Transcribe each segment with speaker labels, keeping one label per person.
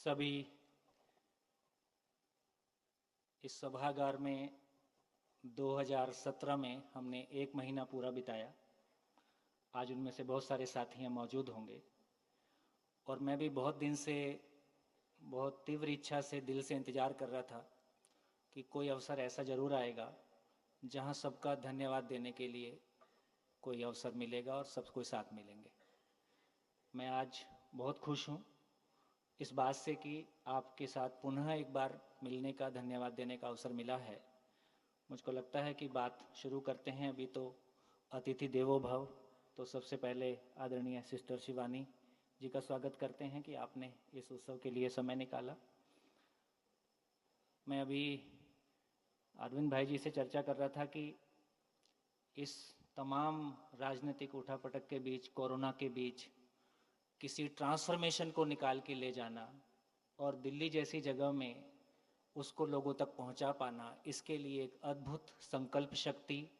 Speaker 1: सभी इस सभागार में 2017 में हमने एक महीना पूरा बिताया। आज उनमें से बहुत सारे साथी यहाँ मौजूद होंगे और मैं भी बहुत दिन से बहुत तीव्र इच्छा से दिल से इंतज़ार कर रहा था कि कोई अवसर ऐसा ज़रूर आएगा जहाँ सबका धन्यवाद देने के लिए कोई अवसर मिलेगा और सब कोई साथ मिलेंगे। मैं आज बहुत खुश हूँ इस बात से कि आपके साथ पुनः एक बार मिलने का, धन्यवाद देने का अवसर मिला है। मुझको लगता है कि बात शुरू करते हैं। अभी तो अतिथि देवो भव, तो सबसे पहले आदरणीय सिस्टर शिवानी जी का स्वागत करते हैं कि आपने इस उत्सव के लिए समय निकाला। मैं अभी अरविंद भाई जी से चर्चा कर रहा था कि इस तमाम राजनीतिक उठापटक के बीच, कोरोना के बीच किसी ट्रांसफॉर्मेशन को निकाल के ले जाना और दिल्ली जैसी जगह में उसको लोगों तक पहुंचा पाना, इसके लिए एक अद्भुत संकल्प शक्ति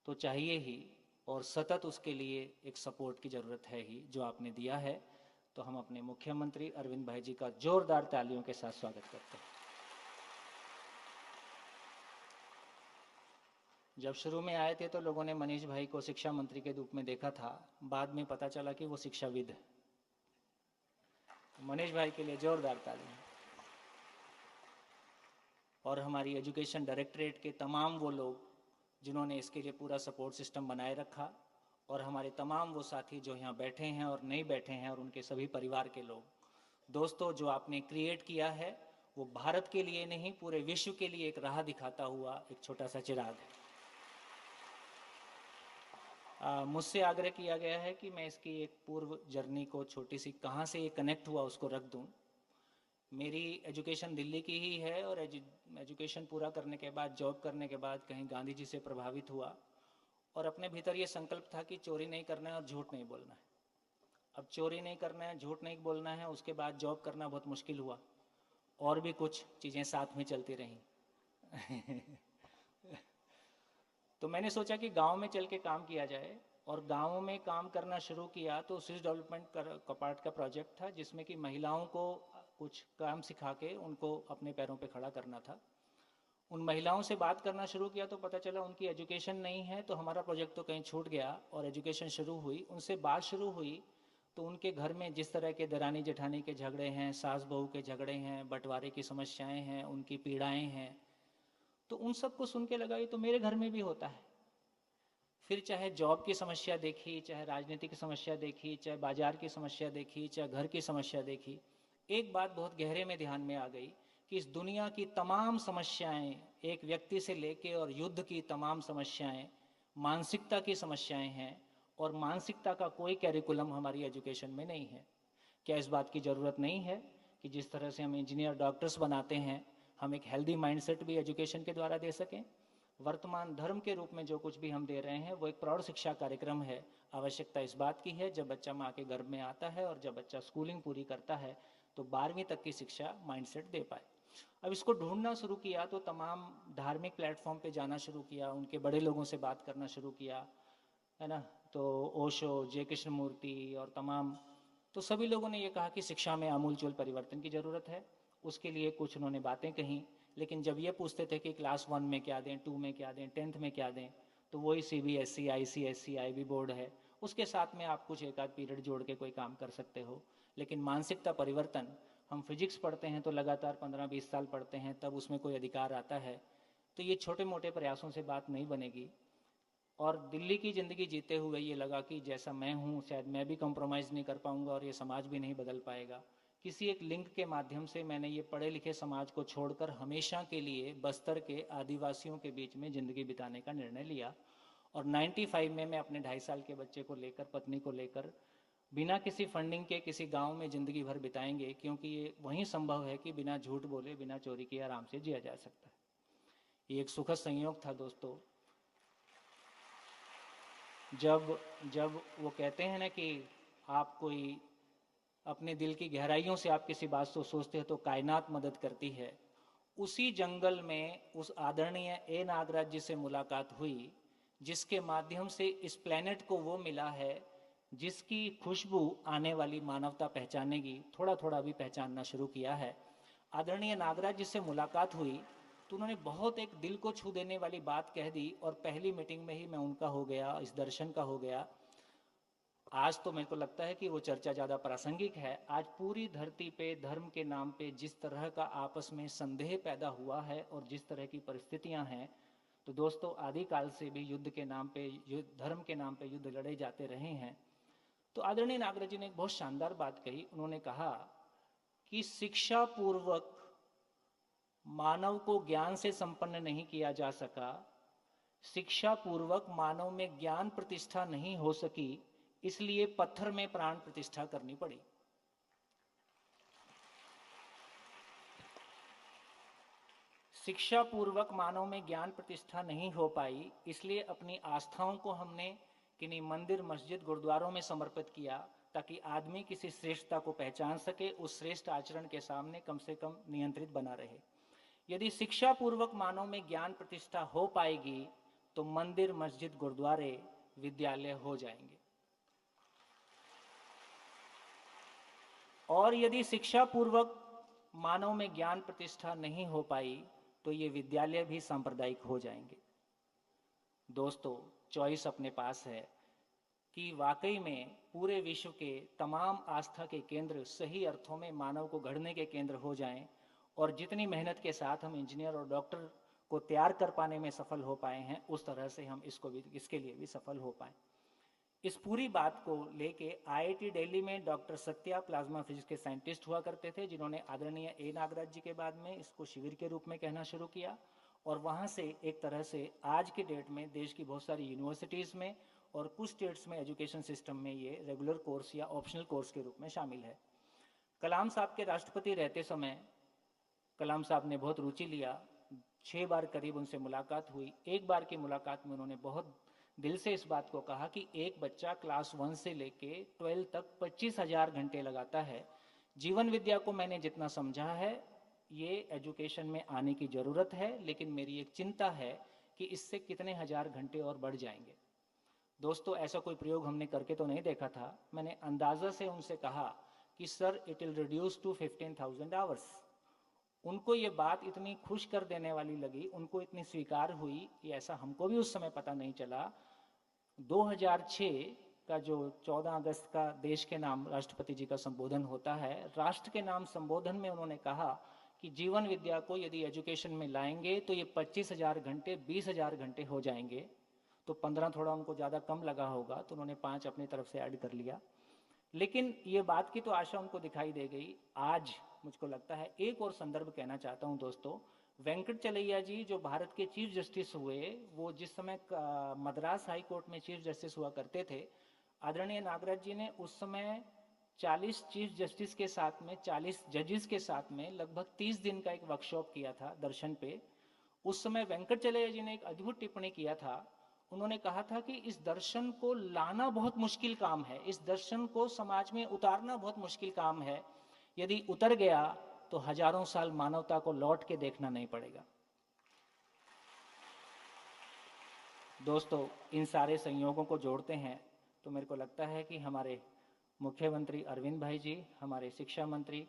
Speaker 1: तो चाहिए ही और सतत उसके लिए एक सपोर्ट की ज़रूरत है ही, जो आपने दिया है। तो हम अपने मुख्यमंत्री अरविंद भाई जी का जोरदार तालियों के साथ स्वागत करते हैं। जब शुरू में आए थे तो लोगों ने मनीष भाई को शिक्षा मंत्री के रूप में देखा था, बाद में पता चला कि वो शिक्षाविद है। मनीष भाई के लिए जोरदार तालियां। और हमारी एजुकेशन डायरेक्टरेट के तमाम वो लोग जिन्होंने इसके लिए पूरा सपोर्ट सिस्टम बनाए रखा, और हमारे तमाम वो साथी जो यहाँ बैठे हैं और नहीं बैठे हैं, और उनके सभी परिवार के लोग। दोस्तों, जो आपने क्रिएट किया है वो भारत के लिए नहीं, पूरे विश्व के लिए एक राह दिखाता हुआ एक छोटा सा चिराग है। मुझसे आग्रह किया गया है कि मैं इसकी एक पूर्व जर्नी को, छोटी सी कहाँ से ये कनेक्ट हुआ उसको रख दूँ। मेरी एजुकेशन दिल्ली की ही है और एजुकेशन पूरा करने के बाद, जॉब करने के बाद कहीं गांधी जी से प्रभावित हुआ और अपने भीतर ये संकल्प था कि चोरी नहीं करना है और झूठ नहीं बोलना है। अब चोरी नहीं करना है, झूठ नहीं बोलना है, उसके बाद जॉब करना बहुत मुश्किल हुआ और भी कुछ चीज़ें साथ में चलती रहीं। तो मैंने सोचा कि गांव में चल के काम किया जाए, और गांव में काम करना शुरू किया तो स्विस डेवलपमेंट कपार्ट का प्रोजेक्ट था, जिसमें कि महिलाओं को कुछ काम सिखा के उनको अपने पैरों पे खड़ा करना था। उन महिलाओं से बात करना शुरू किया तो पता चला उनकी एजुकेशन नहीं है, तो हमारा प्रोजेक्ट तो कहीं छूट गया। और एजुकेशन शुरू हुई, उनसे बात शुरू हुई तो उनके घर में जिस तरह के दरानी जेठानी के झगड़े हैं, सास बहू के झगड़े हैं, बंटवारे की समस्याएं हैं, उनकी पीड़ाएं हैं, तो उन सब को सुन के लगा ये तो मेरे घर में भी होता है। फिर चाहे जॉब की समस्या देखी, चाहे राजनीति की समस्या देखी, चाहे बाजार की समस्या देखी, चाहे घर की समस्या देखी, एक बात बहुत गहरे में ध्यान में आ गई कि इस दुनिया की तमाम समस्याएं, एक व्यक्ति से लेके और युद्ध की तमाम समस्याएं, मानसिकता की समस्याएं हैं, और मानसिकता का कोई कैरिकुलम हमारी एजुकेशन में नहीं है। क्या इस बात की ज़रूरत नहीं है कि जिस तरह से हम इंजीनियर, डॉक्टर्स बनाते हैं, हम एक हेल्दी माइंडसेट भी एजुकेशन के द्वारा दे सकें? वर्तमान धर्म के रूप में जो कुछ भी हम दे रहे हैं वो एक प्रौढ़ शिक्षा कार्यक्रम है। आवश्यकता इस बात की है, जब बच्चा माँ के गर्भ में आता है और जब बच्चा स्कूलिंग पूरी करता है तो 12वीं तक की शिक्षा माइंडसेट दे पाए। अब इसको ढूंढना शुरू किया तो तमाम धार्मिक प्लेटफॉर्म पे जाना शुरू किया, उनके बड़े लोगों से बात करना शुरू किया, है ना। तो ओशो, जय कृष्णमूर्ति और तमाम, तो सभी लोगों ने ये कहा कि शिक्षा में आमूलचूल परिवर्तन की ज़रूरत है। उसके लिए कुछ उन्होंने बातें कहीं, लेकिन जब ये पूछते थे कि क्लास 1 में क्या दें, 2 में क्या दें, 10th में क्या दें, तो वही CBSE, ICSE, IB बोर्ड है, उसके साथ में आप कुछ एक आध पीरियड जोड़ के कोई काम कर सकते हो। लेकिन मानसिकता परिवर्तन, हम फिजिक्स पढ़ते हैं तो लगातार 15-20 साल पढ़ते हैं, तब उसमें कोई अधिकार आता है। तो ये छोटे मोटे प्रयासों से बात नहीं बनेगी। और दिल्ली की ज़िंदगी जीते हुए ये लगा कि जैसा मैं हूँ शायद मैं भी कॉम्प्रोमाइज़ नहीं कर पाऊँगा और ये समाज भी नहीं बदल पाएगा। किसी एक लिंक के माध्यम से मैंने ये पढ़े लिखे समाज को छोड़कर हमेशा के लिए बस्तर के आदिवासियों के बीच में ज़िंदगी बिताने का निर्णय लिया। और 95 में मैं अपने 2.5 साल के बच्चे को लेकर, पत्नी को लेकर, बिना किसी फंडिंग के किसी गांव में ज़िंदगी भर बिताएंगे, क्योंकि ये वहीं संभव है कि बिना झूठ बोले, बिना चोरी किए आराम से जिया जा सकता है। ये एक सुखद संयोग था दोस्तों। जब जब वो कहते हैं ना कि आप कोई अपने दिल की गहराइयों से आप किसी बात को सोचते हैं तो कायनात मदद करती है। उसी जंगल में उस आदरणीय ए नागराज जी से मुलाकात हुई, जिसके माध्यम से इस प्लेनेट को वो मिला है जिसकी खुशबू आने वाली मानवता पहचानेगी, थोड़ा थोड़ा भी पहचानना शुरू किया है। आदरणीय नागराज जी से मुलाकात हुई तो उन्होंने बहुत एक दिल को छू देने वाली बात कह दी और पहली मीटिंग में ही मैं उनका हो गया, इस दर्शन का हो गया। आज तो मेरे को लगता है कि वो चर्चा ज़्यादा प्रासंगिक है। आज पूरी धरती पे धर्म के नाम पे जिस तरह का आपस में संदेह पैदा हुआ है और जिस तरह की परिस्थितियां हैं, तो दोस्तों आदिकाल से भी युद्ध के नाम पे, धर्म के नाम पे युद्ध लड़े जाते रहे हैं। तो आदरणीय नागराज जी ने एक बहुत शानदार बात कही। उन्होंने कहा कि शिक्षा पूर्वक मानव को ज्ञान से संपन्न नहीं किया जा सका, शिक्षा पूर्वक मानव में ज्ञान प्रतिष्ठा नहीं हो सकी, इसलिए पत्थर में प्राण प्रतिष्ठा करनी पड़ी। शिक्षा पूर्वक मानव में ज्ञान प्रतिष्ठा नहीं हो पाई, इसलिए अपनी आस्थाओं को हमने किन्हीं मंदिर, मस्जिद, गुरुद्वारों में समर्पित किया, ताकि आदमी किसी श्रेष्ठता को पहचान सके, उस श्रेष्ठ आचरण के सामने कम से कम नियंत्रित बना रहे। यदि शिक्षा पूर्वक मानव में ज्ञान प्रतिष्ठा हो पाएगी तो मंदिर, मस्जिद, गुरुद्वारे, विद्यालय हो जाएंगे। और यदि शिक्षा पूर्वक मानव में ज्ञान प्रतिष्ठा नहीं हो पाई तो ये विद्यालय भी सांप्रदायिक हो जाएंगे। दोस्तों, चॉइस अपने पास है कि वाकई में पूरे विश्व के तमाम आस्था के केंद्र सही अर्थों में मानव को गढ़ने के केंद्र हो जाएं, और जितनी मेहनत के साथ हम इंजीनियर और डॉक्टर को तैयार कर पाने में सफल हो पाए हैं, उस तरह से हम इसके लिए भी सफल हो पाए। इस पूरी बात को लेके आईआईटी दिल्ली में डॉक्टर सत्या प्लाज्मा फिजिक्स के साइंटिस्ट हुआ करते थे, जिन्होंने आदरणीय ए नागराज जी के बाद में इसको शिविर के रूप में कहना शुरू किया। और वहाँ से एक तरह से आज के डेट में देश की बहुत सारी यूनिवर्सिटीज़ में और कुछ स्टेट्स में एजुकेशन सिस्टम में ये रेगुलर कोर्स या ऑप्शनल कोर्स के रूप में शामिल है। कलाम साहब के राष्ट्रपति रहते समय कलाम साहब ने बहुत रुचि लिया। 6 बार करीब उनसे मुलाकात हुई। एक बार की मुलाकात में उन्होंने बहुत दिल से इस बात को कहा कि एक बच्चा क्लास 1 से लेके 12 तक 25,000 घंटे लगाता है। जीवन विद्या को मैंने जितना समझा है, ये एजुकेशन में आने की ज़रूरत है, लेकिन मेरी एक चिंता है कि इससे कितने हजार घंटे और बढ़ जाएंगे। दोस्तों, ऐसा कोई प्रयोग हमने करके तो नहीं देखा था। मैंने अंदाज़ा से उनसे कहा कि sir, it will reduce to 15,000 hours. उनको ये बात इतनी खुश कर देने वाली लगी, उनको इतनी स्वीकार हुई कि ऐसा हमको भी उस समय पता नहीं चला। 2006 का जो 14 अगस्त का देश के नाम राष्ट्रपति जी का संबोधन होता है, राष्ट्र के नाम संबोधन में उन्होंने कहा कि जीवन विद्या को यदि एजुकेशन में लाएंगे तो ये 25,000 घंटे 20,000 घंटे हो जाएंगे। तो 15 थोड़ा उनको ज़्यादा कम लगा होगा, तो उन्होंने 5 अपनी तरफ से ऐड कर लिया। लेकिन ये बात की तो आशा उनको दिखाई दे गई। आज मुझको लगता है एक और संदर्भ कहना चाहता हूँ दोस्तों। वेंकटचलैया जी जो भारत के चीफ जस्टिस हुए, वो जिस समय मद्रास हाई कोर्ट में चीफ जस्टिस हुआ करते थे, आदरणीय नागराज जी ने उस समय 40 चीफ जस्टिस के साथ में, 40 जजेस के साथ में लगभग 30 दिन का एक वर्कशॉप किया था दर्शन पे। उस समय वेंकटचलैया जी ने एक अद्भुत टिप्पणी किया था। उन्होंने कहा था कि इस दर्शन को लाना बहुत मुश्किल काम है, इस दर्शन को समाज में उतारना बहुत मुश्किल काम है। यदि उतर गया तो हजारों साल मानवता को लौट के देखना नहीं पड़ेगा। दोस्तों, इन सारे संयोगों को जोड़ते हैं तो मेरे को लगता है कि हमारे मुख्यमंत्री अरविंद भाई जी, हमारे शिक्षा मंत्री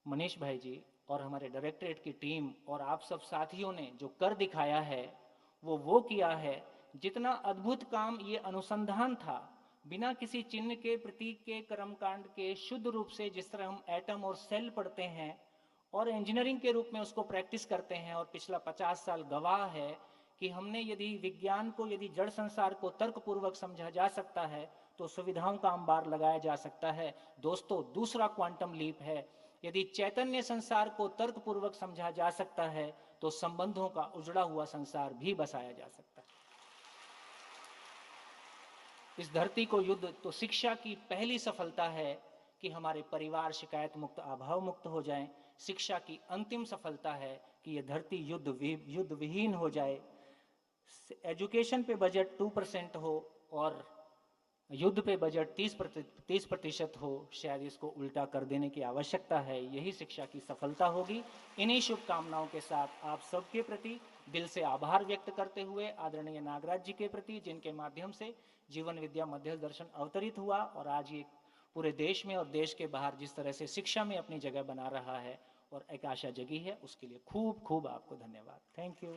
Speaker 1: मनीष भाई जी और हमारे डायरेक्टरेट की टीम और आप सब साथियों ने जो कर दिखाया है, वो किया है। जितना अद्भुत काम ये अनुसंधान था, बिना किसी चिन्ह के, प्रतीक के, कर्मकांड के, शुद्ध रूप से जिस तरह हम एटम और सेल पढ़ते हैं और इंजीनियरिंग के रूप में उसको प्रैक्टिस करते हैं, और पिछला 50 साल गवाह है कि हमने यदि विज्ञान को, यदि जड़ संसार को तर्कपूर्वक समझा जा सकता है तो सुविधाओं का अंबार लगाया जा सकता है। दोस्तों, दूसरा क्वांटम लीप है। यदि चैतन्य संसार को तर्कपूर्वक समझा जा सकता है तो संबंधों का उजड़ा हुआ संसार भी बसाया जा सकता है। इस धरती को युद्ध तो शिक्षा की पहली सफलता है कि हमारे परिवार शिकायत मुक्त, अभाव मुक्त हो जाएं। शिक्षा की अंतिम सफलता है कि यह धरती युद्ध विहीन हो जाए। एजुकेशन पे बजट 2% हो और युद्ध पे बजट 30% हो, शायद इसको उल्टा कर देने की आवश्यकता है। यही शिक्षा की सफलता होगी। इन्हीं शुभकामनाओं के साथ आप सबके प्रति दिल से आभार व्यक्त करते हुए आदरणीय नागराज जी के प्रति, जिनके माध्यम से जीवन विद्या मध्यस्थ दर्शन अवतरित हुआ और आज ये पूरे देश में और देश के बाहर जिस तरह से शिक्षा में अपनी जगह बना रहा है और एक आशा जगी है, उसके लिए खूब खूब आपको धन्यवाद। Thank you.